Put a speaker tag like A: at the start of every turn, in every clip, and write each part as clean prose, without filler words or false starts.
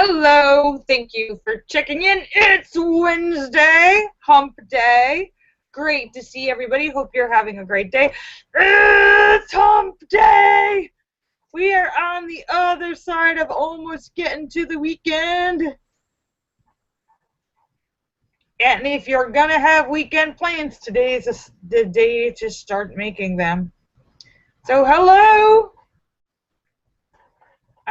A: Hello, thank you for checking in. It's Wednesday, hump day. Great to see everybody. Hope you're having a great day. It's hump day. We are on the other side of almost getting to the weekend. And if you're going to have weekend plans, today is the day to start making them. So, hello.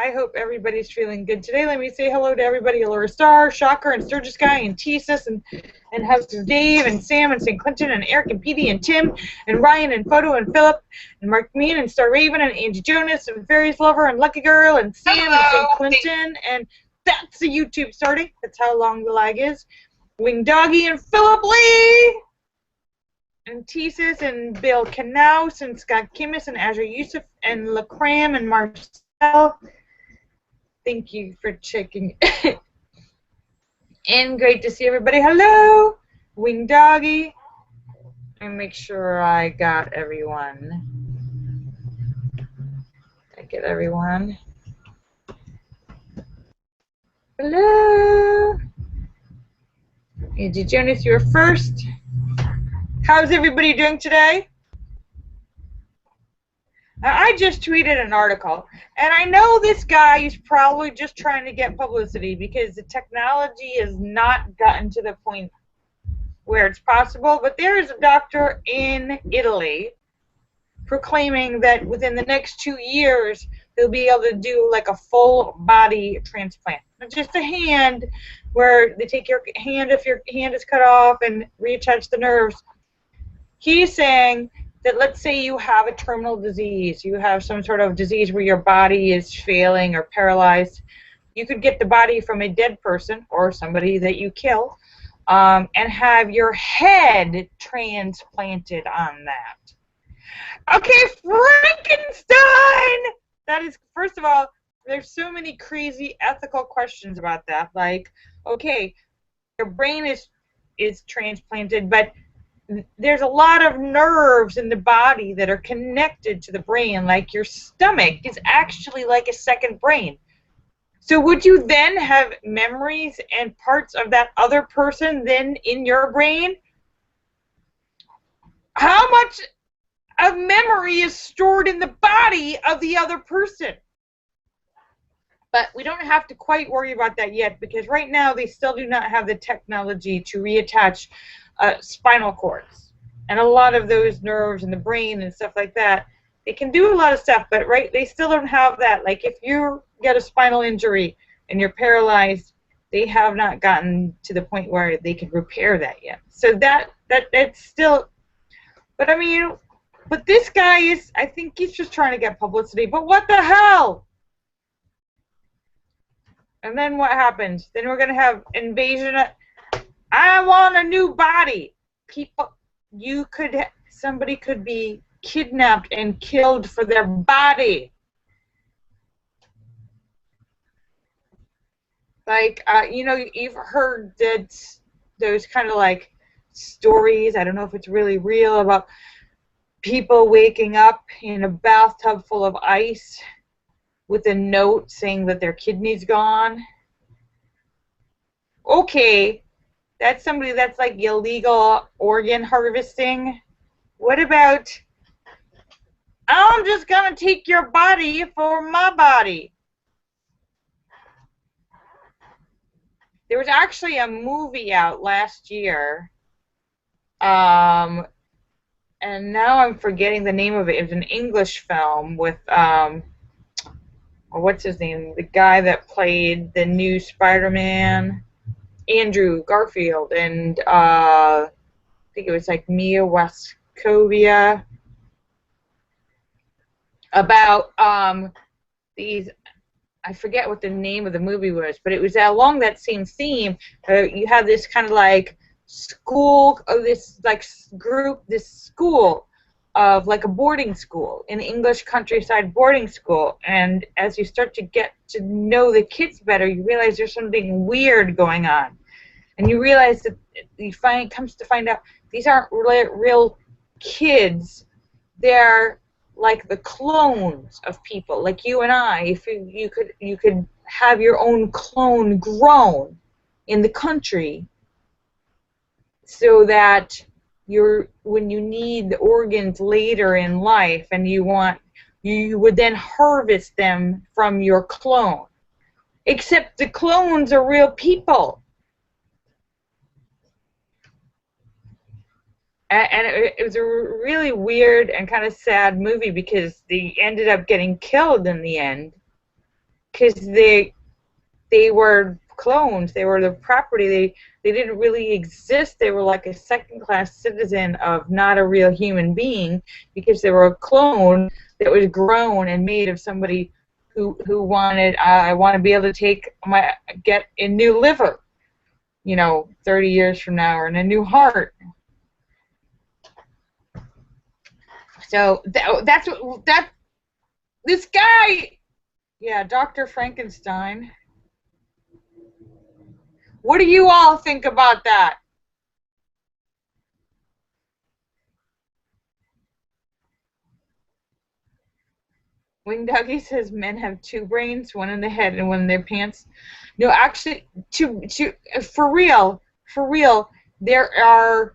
A: I hope everybody's feeling good today. Let me say hello to everybody. Laura Star, Shocker, and Sturgis Guy, and Tesis, and House Dave, and Sam, and St. Clinton, and Eric, and Petey, and Tim, and Ryan, and Photo, and Philip, and Mark Mean, and Star Raven, and Angie Jonas, and Fairies Lover, and Lucky Girl, and Sam, hello. And St. Clinton, and that's the YouTube starting. That's how long the lag is. Wing Doggy, and Philip Lee, and Tesis, and Bill Knaus, and Scott Kimmis, and Azure Yusuf, and LaCram, and Marcel. Thank you for checking in. Great to see everybody. Hello, Wing Doggy. And make sure I got everyone. I get everyone. Hello. Angie Jonas, you were first. How's everybody doing today? I just tweeted an article, and I know this guy is probably just trying to get publicity because the technology has not gotten to the point where it's possible, but there is a doctor in Italy proclaiming that within the next 2 years they'll be able to do like a full body transplant. Not just a hand, where they take your hand if your hand is cut off and reattach the nerves. He's saying that let's say you have a terminal disease, you have some sort of disease where your body is failing or paralyzed, you could get the body from a dead person or somebody that you kill and have your head transplanted on that. Okay, Frankenstein! That is, first of all, there's so many crazy ethical questions about that. Like, okay, your brain is transplanted, but there's a lot of nerves in the body that are connected to the brain, like your stomach is actually like a second brain. So would you then have memories and parts of that other person then in your brain? How much of memory is stored in the body of the other person? But we don't have to quite worry about that yet, because right now they still do not have the technology to reattach spinal cords, and a lot of those nerves in the brain and stuff like that, they can do a lot of stuff, but they still don't have that. Like if you get a spinal injury and you're paralyzed, they have not gotten to the point where they can repair that yet. So that's still, but I mean, but this guy is, I think he's just trying to get publicity, but what the hell? And then what happens? Then we're going to have invasion. I want a new body. People, somebody could be kidnapped and killed for their body. Like, you know, you've heard that those kind of like stories, I don't know if it's really real, about people waking up in a bathtub full of ice with a note saying that their kidney's gone. Okay. That's somebody that's like illegal organ harvesting. What about, I'm just going to take your body for my body? There was actually a movie out last year, and now I'm forgetting the name of it. It was an English film with, what's his name? The guy that played the new Spider-Man. Andrew Garfield, and I think it was like Mia Wasikowska, about these, I forget what the name of the movie was, but it was along that same theme. You have this kind of like school, this like group, this school of like a boarding school, an English countryside boarding school, and as you start to get to know the kids better, you realize there's something weird going on. And you realize that comes to find out these aren't real kids. They're like the clones of people, like you and I. If you could have your own clone grown in the country so that when you need the organs later in life and you would then harvest them from your clone. Except the clones are real people. And it was a really weird and kind of sad movie because they ended up getting killed in the end because they were clones. They were the property. They didn't really exist. They were like a second-class citizen of not a real human being because they were a clone that was grown and made of somebody who wanted, I want to be able to get a new liver, 30 years from now, or a new heart. So this guy, yeah, Dr. Frankenstein. What do you all think about that? Wing Doggy says men have two brains, one in the head and one in their pants. No, actually, for real, there are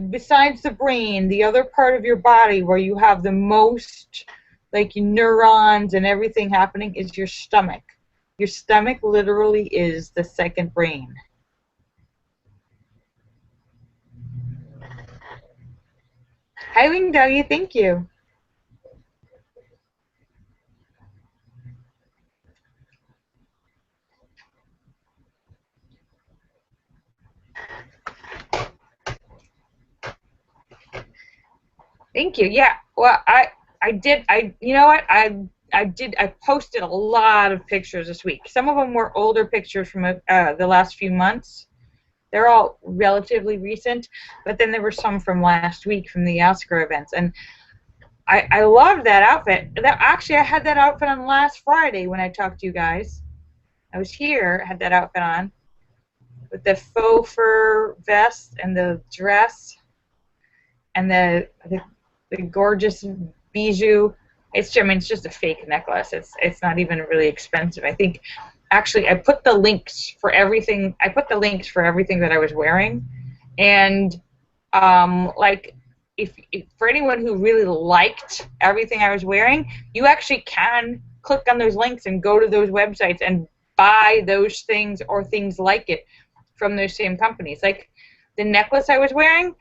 A: besides the brain, the other part of your body where you have the most like neurons and everything happening is your stomach. Your stomach literally is the second brain. Hi, Wing Doggy, thank you. Thank you. Yeah. Well, you know what? I posted a lot of pictures this week. Some of them were older pictures from the last few months. They're all relatively recent, but then there were some from last week from the Oscar events, and I loved that outfit. Actually, I had that outfit on last Friday when I talked to you guys. I was here, had that outfit on, with the faux fur vest and the dress, and the gorgeous bijou. It's just a fake necklace. It's not even really expensive. I think actually I put the links for everything. I put the links for everything that I was wearing, and like if for anyone who really liked everything I was wearing, you actually can click on those links and go to those websites and buy those things or things like it from those same companies. Like the necklace I was wearing.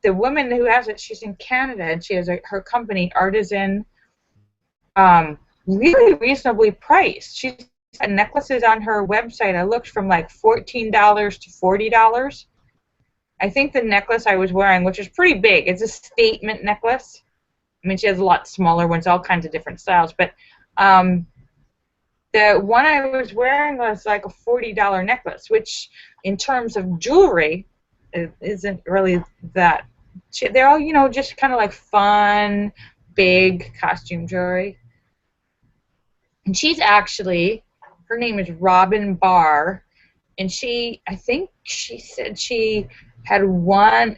A: The woman who has it, she's in Canada, and she has her company, Artisan, really reasonably priced. She's got necklaces on her website. I looked from like $14 to $40. I think the necklace I was wearing, which is pretty big, it's a statement necklace. I mean, she has a lot smaller ones, all kinds of different styles, but the one I was wearing was like a $40 necklace, which in terms of jewelry, it isn't really that. They're all, just kind of like fun, big costume jewelry. And she's actually, her name is Robin Barr, and I think she said she had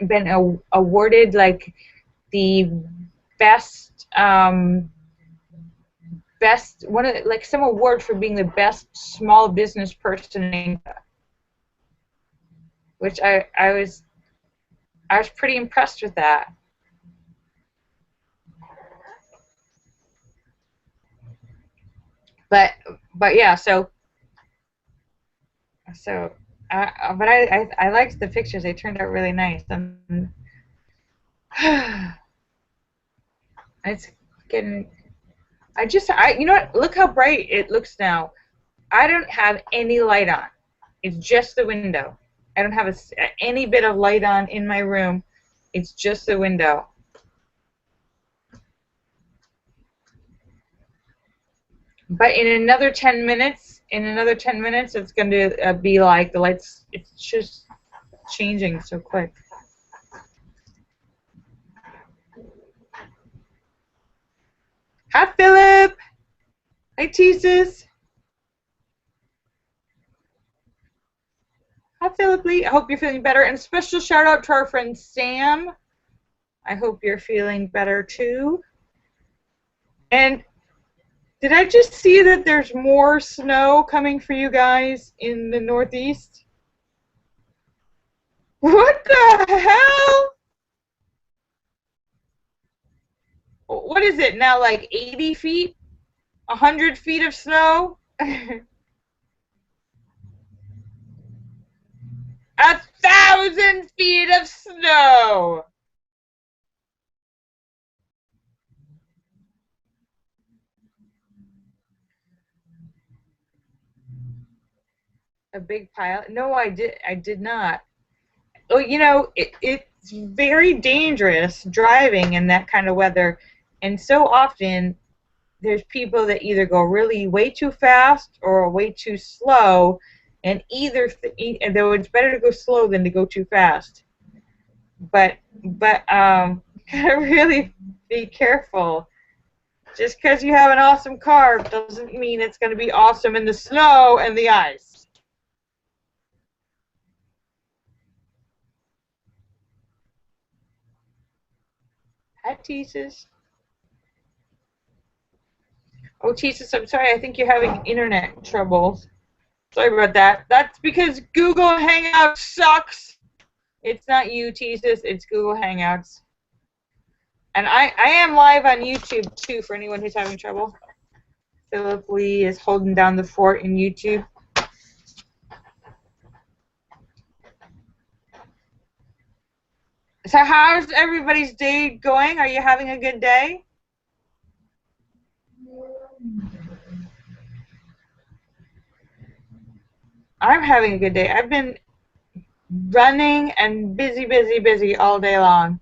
A: been awarded like the best, some award for being the best small business person in Canada. Which I was pretty impressed with that. But yeah, but I liked the pictures. They turned out really nice. It's getting. You know what? Look how bright it looks now. I don't have any light on. It's just the window. I don't have any bit of light on in my room. It's just the window. But in another 10 minutes, it's going to be like the lights. It's just changing so quick. Hi, Philip. Hi, Jesus. Hi, Philip Lee. I hope you're feeling better. And a special shout out to our friend Sam. I hope you're feeling better too. And Did I just see that there's more snow coming for you guys in the Northeast? What the hell? What is it now, like 80 feet? 100 feet of snow? 1,000 feet of snow! A big pile? No, I did not. Oh, you know, it's very dangerous driving in that kind of weather, and so often there's people that either go really way too fast or way too slow, and though it's better to go slow than to go too fast. But gotta really be careful. Just because you have an awesome car doesn't mean it's going to be awesome in the snow and the ice. Hi, Teases. Oh, Teases, I'm sorry. I think you're having internet troubles. Sorry about that. That's because Google Hangouts sucks. It's not you, Teases. It's Google Hangouts. And I am live on YouTube, too, for anyone who's having trouble. Philip Lee is holding down the fort in YouTube. So how's everybody's day going? Are you having a good day? I'm having a good day. I've been running and busy all day long.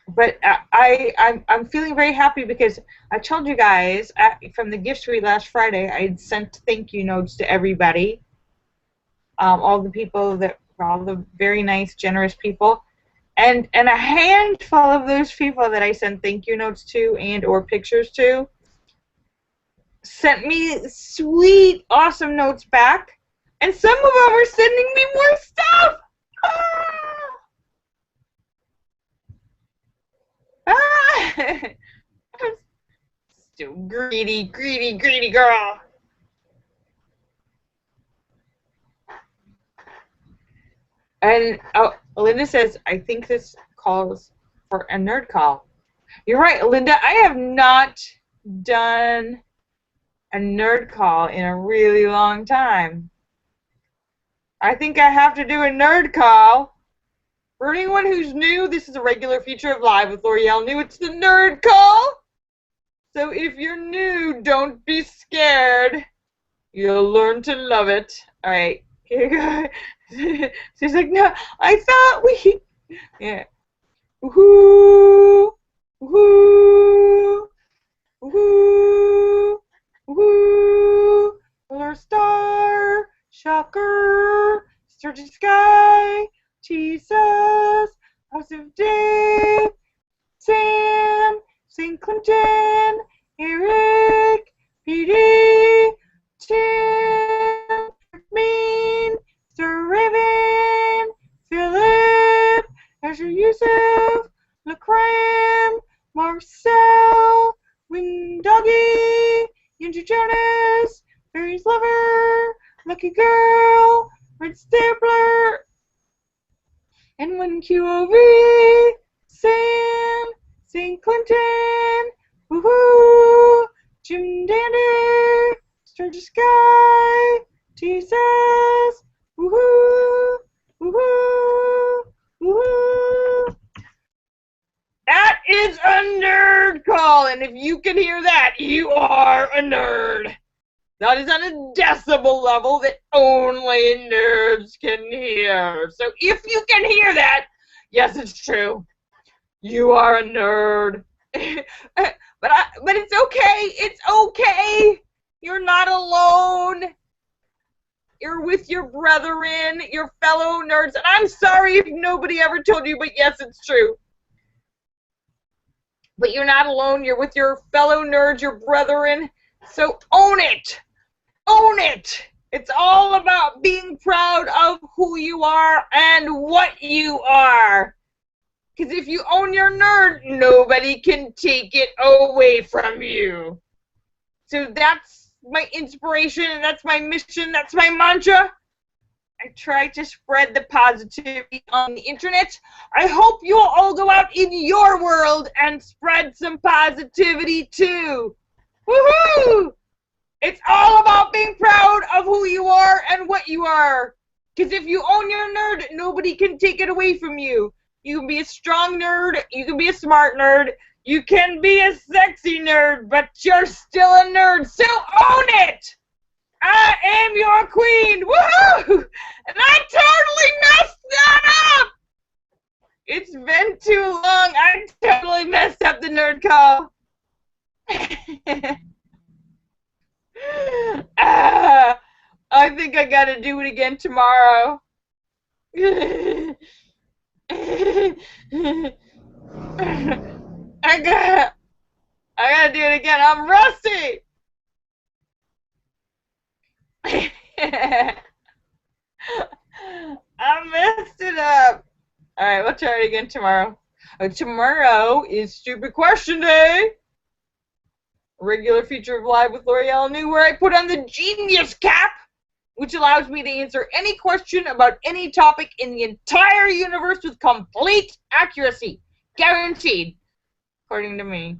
A: But I'm feeling very happy because I told you guys from the gift read last Friday, I had sent thank you notes to everybody. All the very nice, generous people. And a handful of those people that I sent thank you notes to and or pictures to sent me sweet, awesome notes back. And some of them are sending me more stuff. I'm so greedy girl. And Linda says, I think this calls for a nerd call. You're right, Linda. I have not done a nerd call in a really long time. I think I have to do a nerd call. For anyone who's new, this is a regular feature of Live with Lorielle New. It's the nerd call. So if you're new, don't be scared. You'll learn to love it. All right, here you go. She's like, no, I thought we, yeah. Woohoo! Woohoo! Woohoo! Woohoo! Polar star, shocker, sturgeon sky, Jesus, House of Dave, Sam, St. Clinton, Eric, PD, Tim, Maine, Sir Raven, Philip, Azure Yusuf, LaCram, Marcel, Windoggy, Andrew Jonas, Fairy's Lover, Lucky Girl, Red Stapler, and one QOV, Sam, St. Clinton, woohoo, Jim Dandy, Sturgis Sky, Jesus, woohoo, woohoo, woohoo. That is a nerd call, and if you can hear that, you are a nerd. That is on a decibel level that only nerds can hear. So if you can hear that, yes, it's true. You are a nerd. but it's okay. It's okay. You're not alone. You're with your brethren, your fellow nerds. And I'm sorry if nobody ever told you, but yes, it's true. But you're not alone. You're with your fellow nerds, your brethren. So own it. Own it. It's all about being proud of who you are and what you are. Because if you own your nerd, nobody can take it away from you. So that's my inspiration, that's my mission, that's my mantra. I try to spread the positivity on the internet. I hope you'll all go out in your world and spread some positivity too. Woohoo! It's all about being proud of who you are and what you are. Because if you own your nerd, nobody can take it away from you. You can be a strong nerd, you can be a smart nerd, you can be a sexy nerd, but you're still a nerd, so own it! I am your queen! Woohoo! And I totally messed that up! It's been too long. I totally messed up the nerd call. I think I gotta do it again tomorrow. I gotta do it again. I'm rusty. I messed it up. All right, we'll try it again tomorrow. Tomorrow is Stupid Question Day. A regular feature of Live with Lorielle New, where I put on the genius cap, which allows me to answer any question about any topic in the entire universe with complete accuracy. Guaranteed. According to me.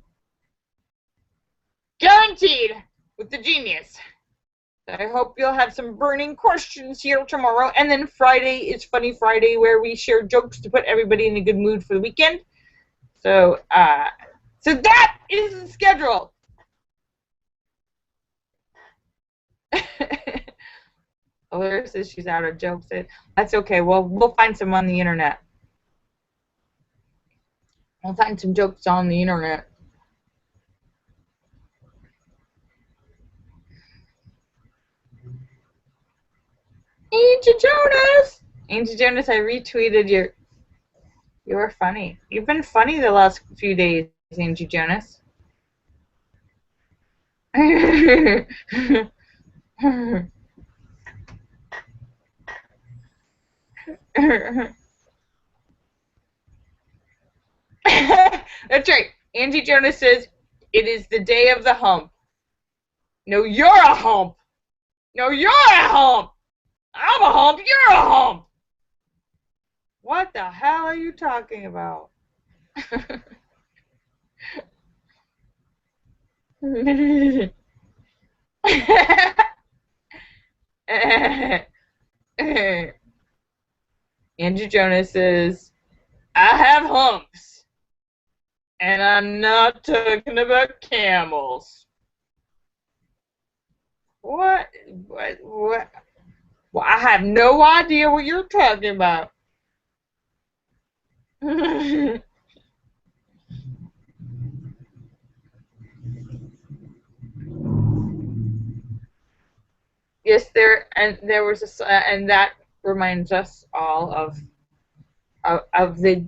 A: Guaranteed with the genius. I hope you'll have some burning questions here tomorrow. And then Friday is Funny Friday, where we share jokes to put everybody in a good mood for the weekend. So that is the schedule. Laura says she's out of jokes. That's okay. Well, we'll find some on the internet. We'll find some jokes on the internet. Angie Jonas! Angie Jonas, I retweeted your... You were funny. You've been funny the last few days, Angie Jonas. That's right. Angie Jonas says, it is the day of the hump. No, you're a hump. No, you're a hump. I'm a hump. You're a hump. What the hell are you talking about? Angie Jonas says, I have humps. And I'm not talking about camels. What? Well, I have no idea what you're talking about. Yes, there was and that reminds us all of the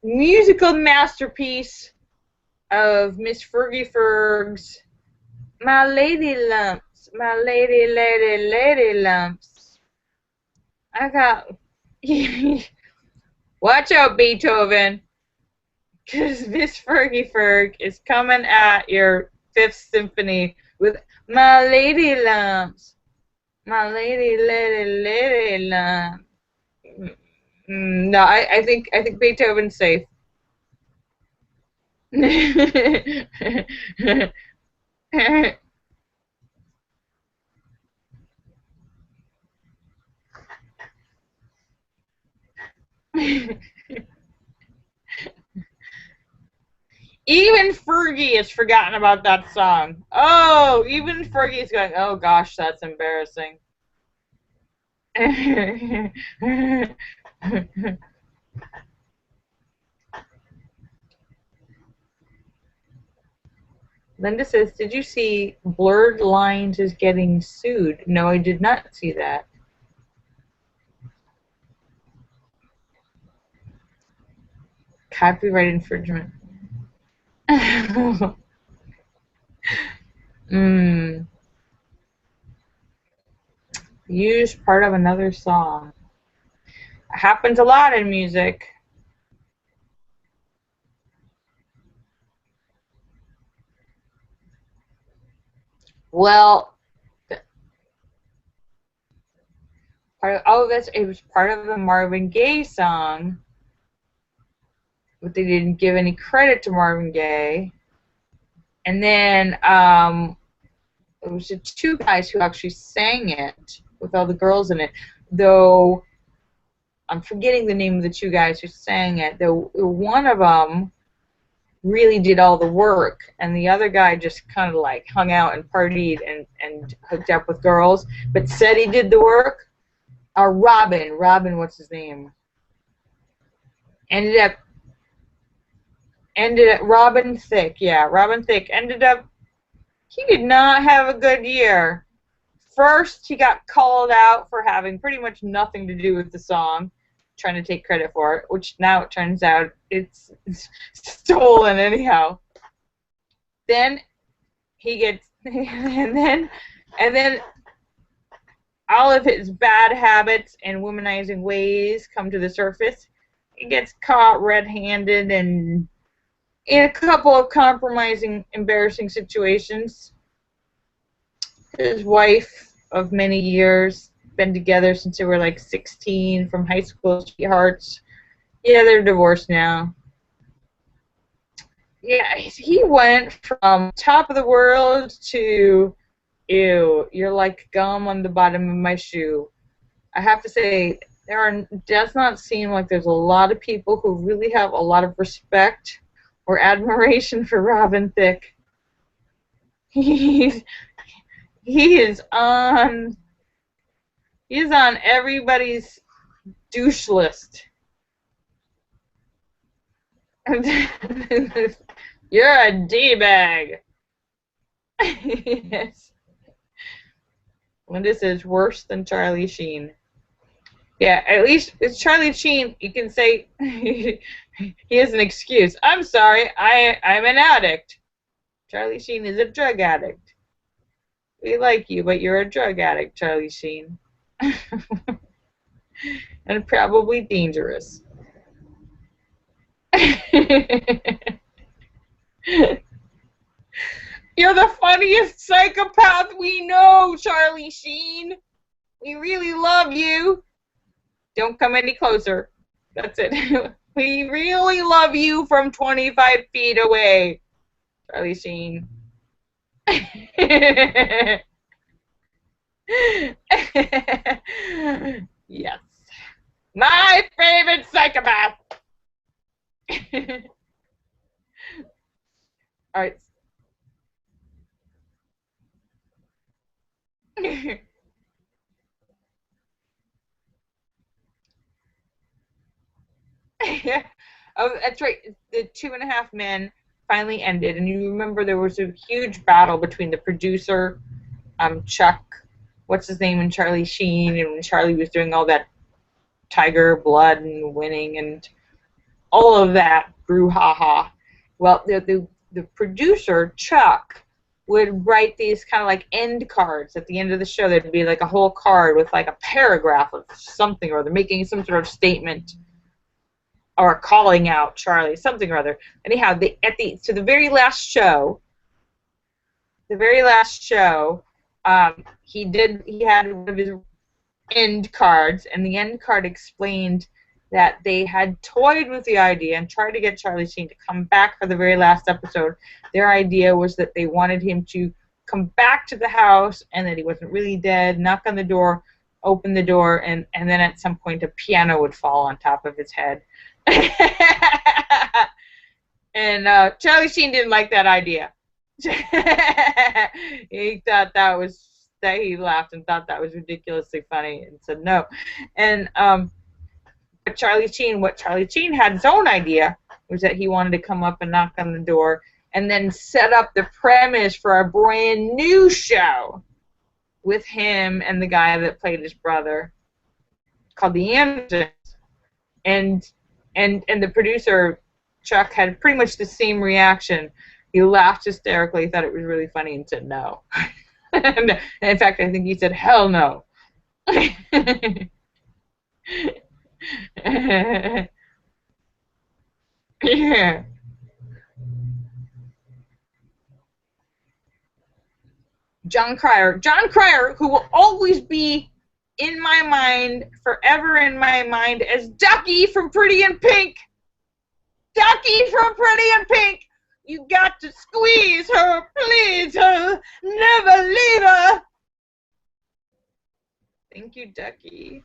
A: musical masterpiece of Miss Fergie Ferg's My Lady Lumps, My Lady Lumps. I got... Watch out, Beethoven, because Miss Fergie Ferg is coming at your Fifth Symphony with My Lady Lumps, My Lady Lumps. No, I think Beethoven's safe. Even Fergie has forgotten about that song. Oh, even Fergie's going, oh gosh, that's embarrassing. Linda says, did you see Wordlines is getting sued? No, I did not see that. Copyright infringement. Use part of another song. It happens a lot in music. Well, part of, oh, that's it was part of the Marvin Gaye song, but they didn't give any credit to Marvin Gaye. And then it was the two guys who actually sang it with all the girls in it. Though I'm forgetting the name of the two guys who sang it. Though one of them really did all the work, and the other guy just kind of like hung out and partied and hooked up with girls, but said he did the work. Robin, what's his name? Ended up Robin Thicke, yeah, Robin Thicke ended up. He did not have a good year. First, he got called out for having pretty much nothing to do with the song, trying to take credit for it, which now it turns out it's stolen anyhow. Then he gets, and then all of his bad habits and womanizing ways come to the surface. He gets caught red-handed and in a couple of compromising, embarrassing situations. His wife of many years, been together since they were like 16, from high school sweethearts. Yeah, they're divorced now. Yeah, he went from top of the world to, ew, you're like gum on the bottom of my shoe. I have to say, does not seem like there's a lot of people who really have a lot of respect or admiration for Robin Thicke. He's he is on everybody's douche list. You're a D-bag. Yes. And this is worse than Charlie Sheen. Yeah, at least it's Charlie Sheen. You can say he has an excuse. I'm sorry, I'm an addict. Charlie Sheen is a drug addict. We like you, but you're a drug addict, Charlie Sheen. And probably dangerous. You're the funniest psychopath we know, Charlie Sheen. We really love you. Don't come any closer. That's it. We really love you from 25 feet away, Charlie Sheen. Yes. My favorite psychopath. All right. Oh, that's right. The 2.5 Men finally ended, and you remember there was a huge battle between the producer, Chuck, what's his name, and Charlie Sheen, and when Charlie was doing all that tiger blood and winning and all of that brouhaha. Well, the producer, Chuck, would write these kind of like end cards at the end of the show. There'd be like a whole card with like a paragraph of something or other, making some sort of statement or calling out Charlie, something or other. Anyhow, the very last show, he had one of his end cards, and the end card explained that they had toyed with the idea and tried to get Charlie Sheen to come back for the very last episode. Their idea was that they wanted him to come back to the house and that he wasn't really dead, knock on the door, open the door, and then at some point a piano would fall on top of his head. And Charlie Sheen didn't like that idea. He thought he laughed and thought that was ridiculously funny and said no. And what Charlie Sheen had his own idea was that he wanted to come up and knock on the door and then set up the premise for a brand new show with him and the guy that played his brother called The Andersons. And the producer, Chuck, had pretty much the same reaction. He laughed hysterically, thought it was really funny, and said no. And in fact, I think he said, hell no. Yeah. John Cryer. John Cryer, who will always be in my mind, forever in my mind, as Ducky from Pretty in Pink. Ducky from Pretty in Pink. You got to squeeze her, please her, never leave her. Thank you, Ducky.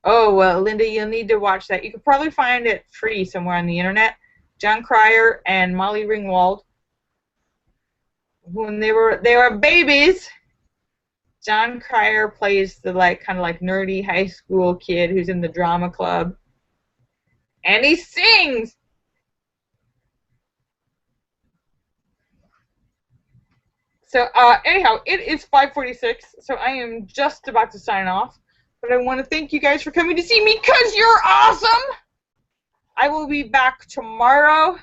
A: Oh, well, Linda, you'll need to watch that. You could probably find it free somewhere on the internet. John Cryer and Molly Ringwald. When they were babies, John Cryer plays the kind of nerdy high school kid who's in the drama club. And he sings. So anyhow, it is 5:46, so I am just about to sign off. But I want to thank you guys for coming to see me because you're awesome. I will be back tomorrow.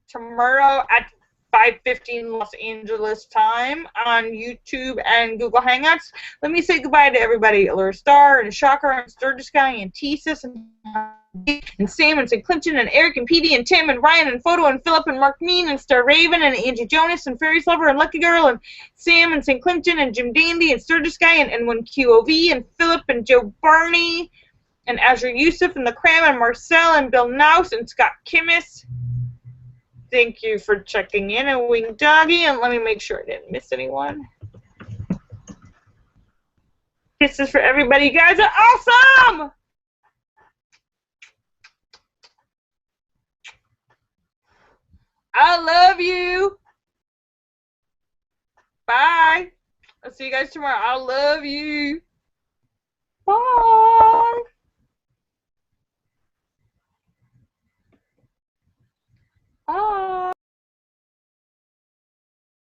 A: Tomorrow at 5:15 Los Angeles time on YouTube and Google Hangouts. Let me say goodbye to everybody. Laura Star and Shocker and Sturgis Guy and Tesis and Sam and St. Clinton and Eric and Petey and Tim and Ryan and Photo and Philip and Mark Mean and Star Raven and Angie Jonas and Fairies Lover and Lucky Girl and Sam and St. Clinton and Jim Dandy and Sturgis Guy and N1QOV and Philip and Joe Barney and Azra Yusuf and The Cram and Marcel and Bill Nouse and Scott Kimmis. Thank you for checking in, and Wing Doggy, and let me make sure I didn't miss anyone. Kisses for everybody. You guys are awesome! I love you. Bye. I'll see you guys tomorrow. I love you. Bye.